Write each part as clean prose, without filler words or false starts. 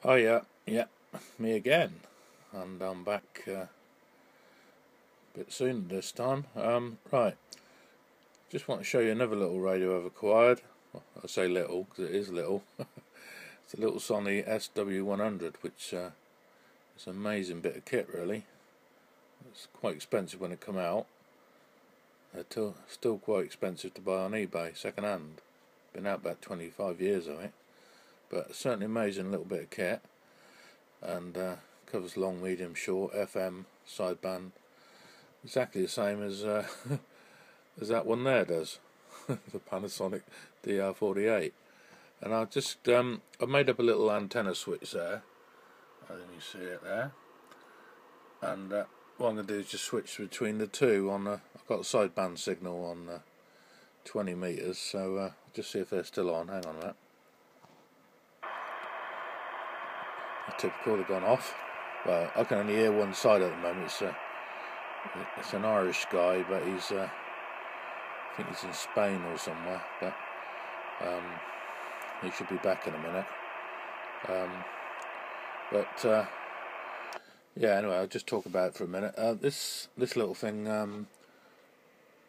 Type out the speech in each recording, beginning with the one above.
Oh yeah, me again, and I'm back a bit sooner this time. Right, just want to show you another little radio I've acquired. Well, I say little because it is little. It's a little Sony SW100, which is an amazing bit of kit really. It's quite expensive when it come out. They're still quite expensive to buy on eBay, second hand. Been out about 25 years of it, but certainly amazing little bit of kit. And covers long, medium, short, FM, sideband, exactly the same as as that one there does, the Panasonic DR48. And I made up a little antenna switch there. I think you see it there. And what I'm going to do is just switch between the two. I've got a sideband signal on 20 meters, so just see if they're still on. Hang on a minute. Typical, they've gone off. Well, I can only hear one side at the moment. It's an Irish guy, but he's I think he's in Spain or somewhere. But he should be back in a minute. Yeah. Anyway, I'll just talk about it for a minute. This little thing,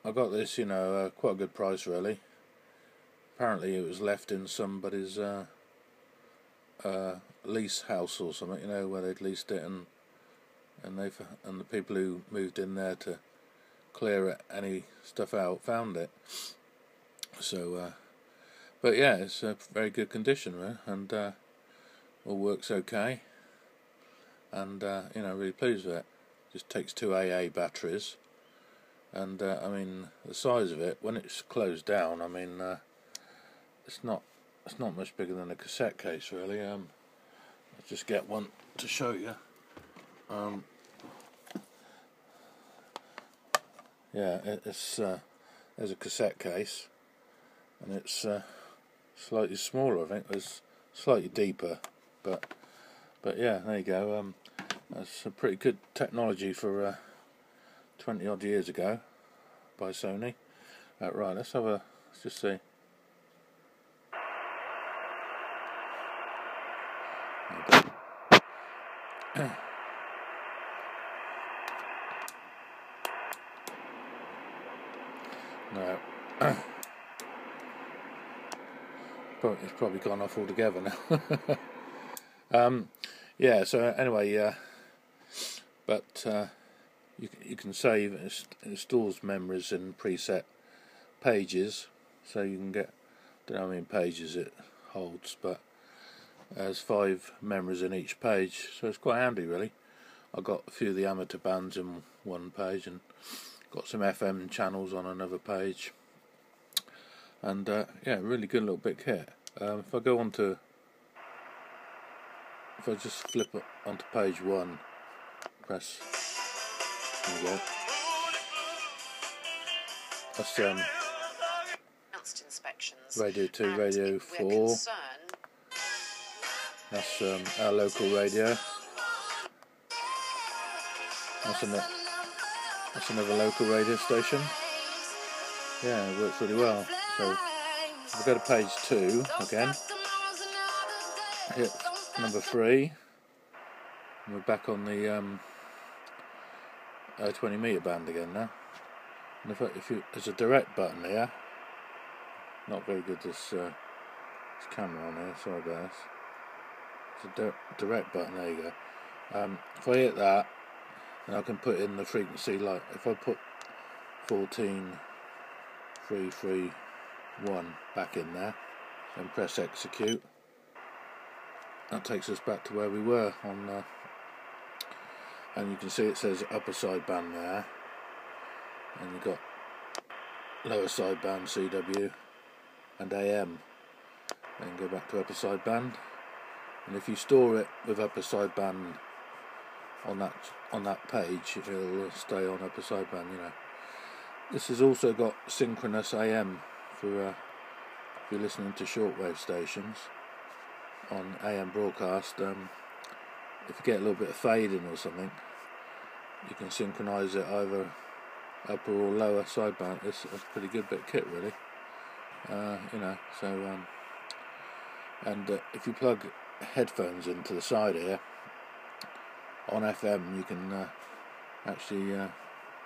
I got this, quite a good price really. Apparently, it was left in somebody's lease house or something, where they'd leased it, and the people who moved in there to clear any stuff out found it. So, but yeah, it's a very good condition, right? And all works okay. And really pleased with it. Just takes 2 AA batteries, and I mean the size of it when it's closed down. I mean, it's not much bigger than a cassette case, really. I'll just get one to show you. Yeah, it's there's a cassette case, and it's slightly smaller. I think it's slightly deeper, but yeah, there you go. That's a pretty good technology for 20 odd years ago by Sony. Right, let's just see. No, it's probably gone off altogether now. Yeah. So anyway, but you can save. It stores memories in preset pages, so you can get. I don't know how many pages it holds, but there's 5 memories in each page, so it's quite handy really. I got a few of the amateur bands in one page, and got some FM channels on another page, and yeah, really good little bit kit. If I just flip it onto page 1, press, there we go. That's Radio 2, Radio 4. That's our local radio. That's another local radio station. Yeah, it works really well. So if I go to page 2 again, hit number 3, and we're back on the 20 meter band again now. And there's a direct button here. Not very good this camera on here. Sorry about this. It's a direct button. There you go. If I hit that, and I can put in the frequency, like if I put 14331 back in there and press execute, that takes us back to where we were on and you can see it says upper sideband there, and you've got lower sideband CW and AM. Then go back to upper sideband, and if you store it with upper sideband on that page, it'll stay on upper sideband. This has also got synchronous AM for if you're listening to shortwave stations on AM broadcast. If you get a little bit of fading or something, you can synchronise it either upper or lower sideband. It's a pretty good bit of kit really. So and if you plug headphones into the side here. On FM you can actually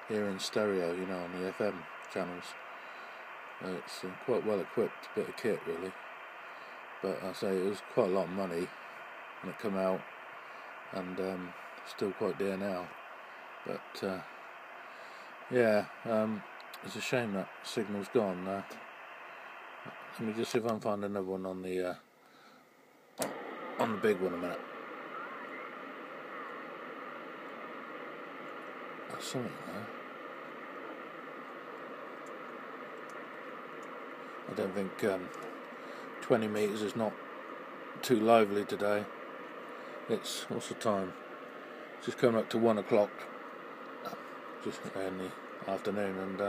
hear in stereo, you know, on the FM channels. It's quite well equipped bit of kit really, but I say it was quite a lot of money when it came out, and still quite dear now. But yeah, it's a shame that signal's gone. Let me just see if I can find another one on the big one a minute. There's something there. I don't think 20 metres is not too lively today. It's, what's the time? It's just coming up to 1 o'clock, just in the afternoon, and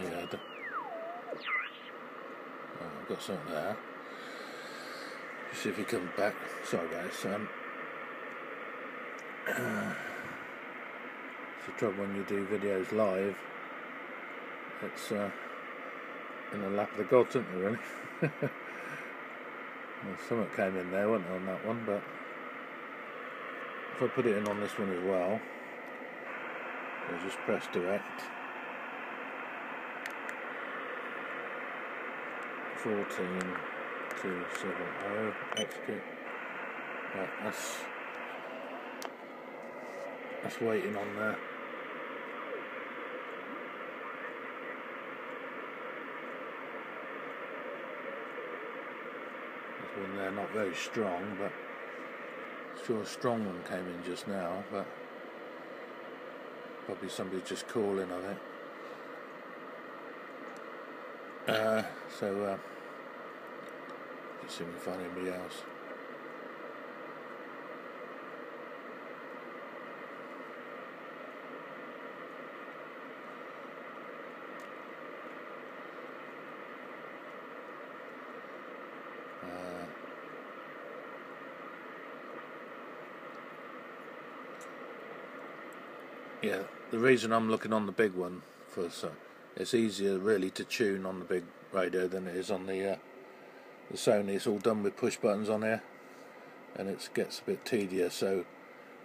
yeah, I've got something there. Just see if he comes back. Sorry guys. It's the trouble when you do videos live. It's in the lap of the gods, isn't it, really? Well, something came in there, wasn't it, on that one, but if I put it in on this one as well, I'll just press direct. 14270, execute. Right, that's waiting on there. There's one there, not very strong, but sure a strong one came in just now, but probably somebody just calling, I think. So let's see if we can find anybody else. Yeah, the reason I'm looking on the big one for it's easier really to tune on the big radio than it is on the Sony. It's all done with push buttons on here, and it gets a bit tedious. So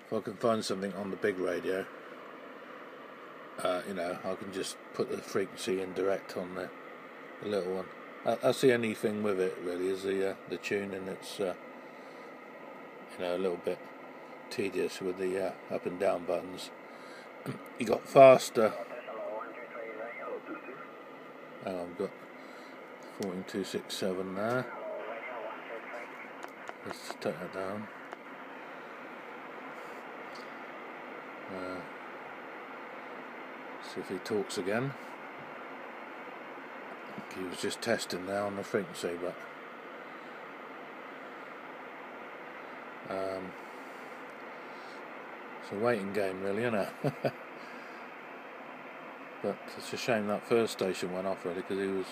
if I can find something on the big radio, you know, I can just put the frequency in direct on the little one. That's the only thing with it really, is the tuning. It's you know, a little bit tedious with the up and down buttons. You got faster. Oh, I've got 14267 there. Let's take that down. See if he talks again. I think he was just testing there on the frequency, but it's a waiting game really, isn't it? But it's a shame that first station went off really, because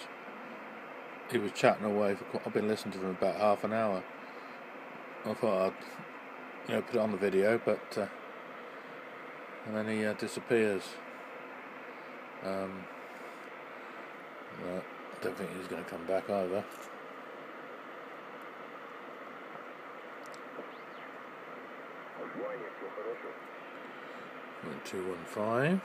he was chatting away for I've been listening to him about half an hour. I thought I'd, you know, put it on the video, but and then he disappears. I don't think he's going to come back either. And 215.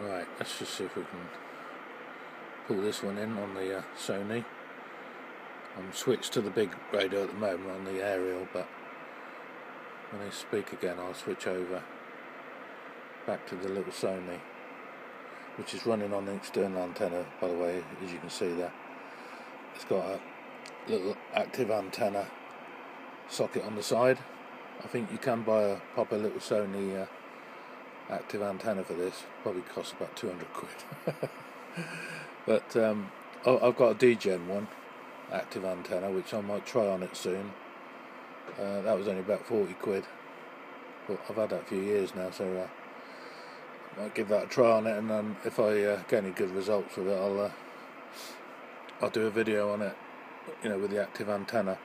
Right, let's just see if we can pull this one in on the Sony. I'm switched to the big radio at the moment on the aerial, but when they speak again I'll switch over back to the little Sony, which is running on the external antenna, by the way, as you can see there. It's got a little active antenna socket on the side. I think you can buy a proper little Sony active antenna for this. Probably costs about 200 quid. But I've got a D-Gen one active antenna, which I might try on it soon. That was only about 40 quid, but I've had that a few years now, so I might give that a try on it, and then if I get any good results with it, I'll do a video on it, you know, with the active antenna.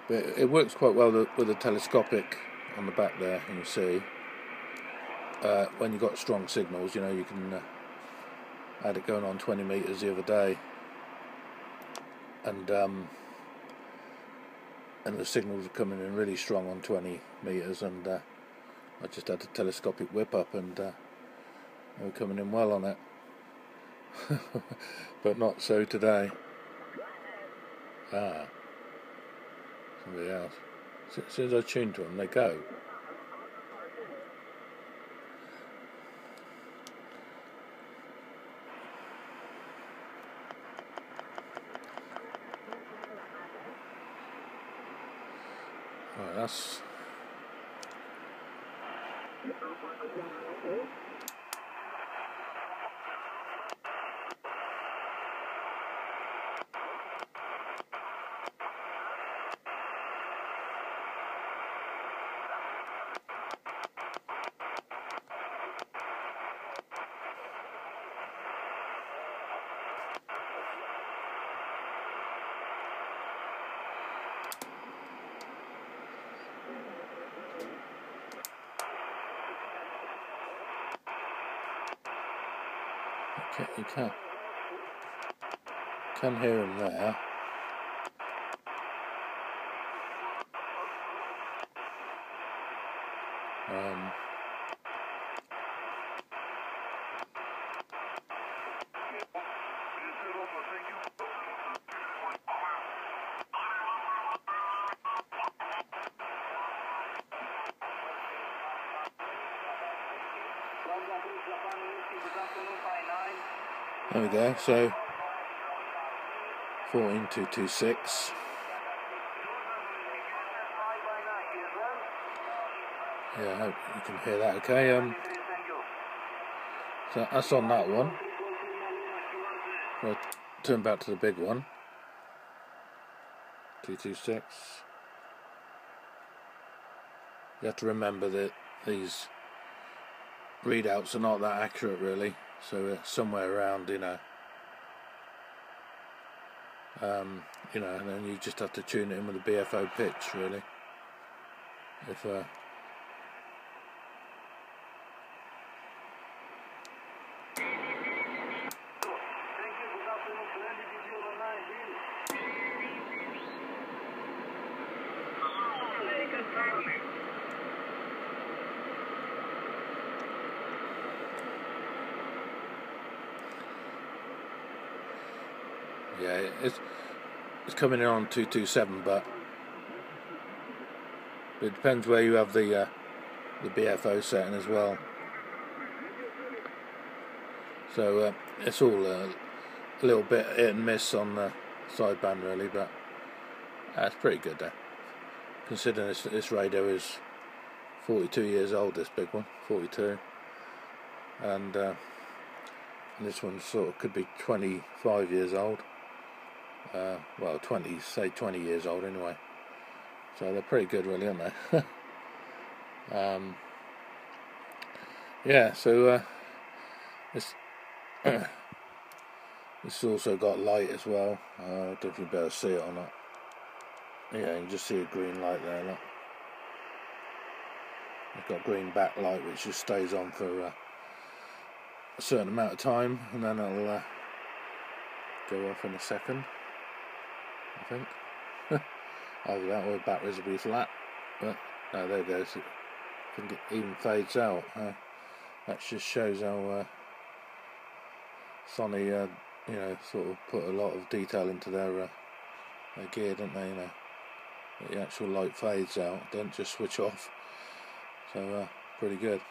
But it works quite well with the telescopic on the back there, you can see when you've got strong signals, you know, you can I had it going on 20 meters the other day, and the signals were coming in really strong on 20 meters, and I just had a telescopic whip up, and they were coming in well on it. But not so today. Somebody else. As soon as I tune to them, they go. Right, that's... You can hear him there. There we go, so 14226. Yeah, I hope you can hear that okay. So that's on that one. I'll turn back to the big one. 226. You have to remember that these readouts are not that accurate really, so somewhere around, you know, and then you just have to tune it in with a BFO pitch really. If yeah, it's coming in on 227, but it depends where you have the BFO setting as well. So it's all a little bit hit and miss on the sideband really, but that's pretty good there. Considering this radio is 42 years old, this big one, 42, and this one sort of could be 25 years old. Well, 20 years old anyway. So they're pretty good really, aren't they? Yeah, so it's also got light as well. I don't know if you better see it or not. Yeah, you can just see a green light there, look. It's got green backlight which just stays on for a certain amount of time, and then it'll go off in a second, I think. Either that or the batteries will be flat, but no, there it goes. I think it even fades out. That just shows how Sony, you know, sort of put a lot of detail into their gear, don't they? You know, the actual light fades out, don't just switch off. So pretty good.